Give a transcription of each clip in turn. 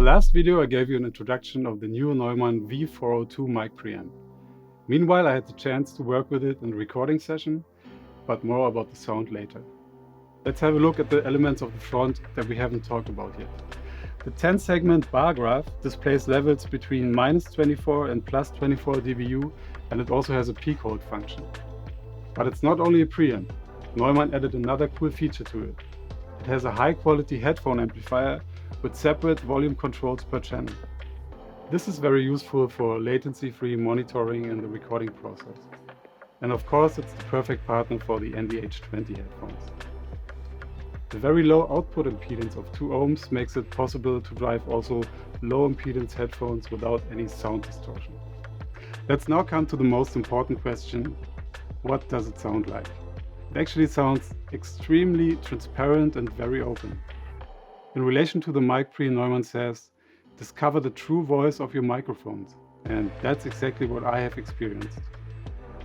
last video I gave you an introduction of the new Neumann V mic preamp. Meanwhile, I had the chance to work with it in a recording session, but more about the sound later. Let's have a look at the elements of the front that we haven't talked about yet. The 10-segment bar graph displays levels between -24 and +24 dBu, and it also has a peak hold function. But it's not only a preamp. Neumann added another cool feature to it. It has a high-quality headphone amplifier with separate volume controls per channel. This is very useful for latency-free monitoring in the recording process. And of course, it's the perfect partner for the NDH20 headphones. The very low output impedance of 2 ohms makes it possible to drive also low impedance headphones without any sound distortion. Let's now come to the most important question: what does it sound like? It actually sounds extremely transparent and very open. In relation to the mic pre, Neumann says, discover the true voice of your microphones. And that's exactly what I have experienced.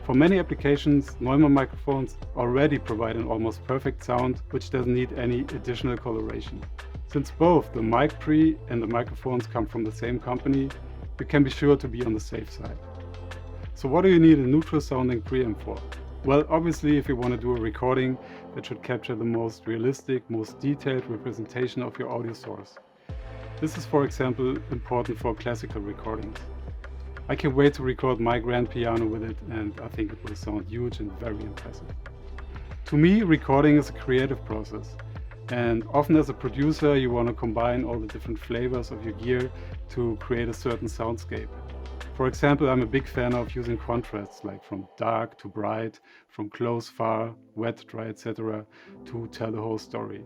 For many applications, Neumann microphones already provide an almost perfect sound, which doesn't need any additional coloration. Since both the mic pre and the microphones come from the same company, you can be sure to be on the safe side. So what do you need a neutral sounding preamp for? Well, obviously, if you want to do a recording that should capture the most realistic, most detailed representation of your audio source. This is, for example, important for classical recordings. I can't wait to record my grand piano with it, and I think it will sound huge and very impressive. To me, recording is a creative process, and often as a producer you want to combine all the different flavors of your gear to create a certain soundscape. For example, I'm a big fan of using contrasts, like from dark to bright, from close, far, wet, dry, etc., to tell the whole story.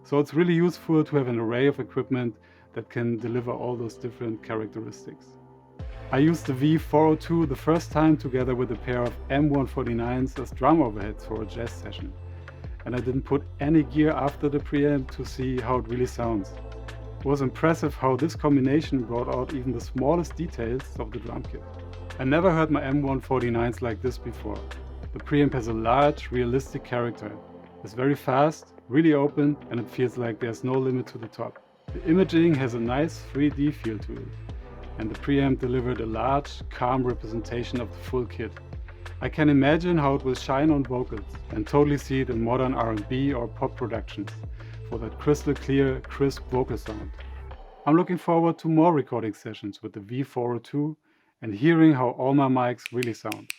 So it's really useful to have an array of equipment that can deliver all those different characteristics. I used the V402 the first time together with a pair of M149s as drum overheads for a jazz session. And I didn't put any gear after the preamp to see how it really sounds. It was impressive how this combination brought out even the smallest details of the drum kit. I never heard my M149s like this before. The preamp has a large, realistic character. It's very fast, really open, and it feels like there's no limit to the top. The imaging has a nice 3D feel to it. And the preamp delivered a large, calm representation of the full kit. I can imagine how it will shine on vocals and totally see it in modern R&B or pop productions for that crystal clear, crisp vocal sound. I'm looking forward to more recording sessions with the V402 and hearing how all my mics really sound.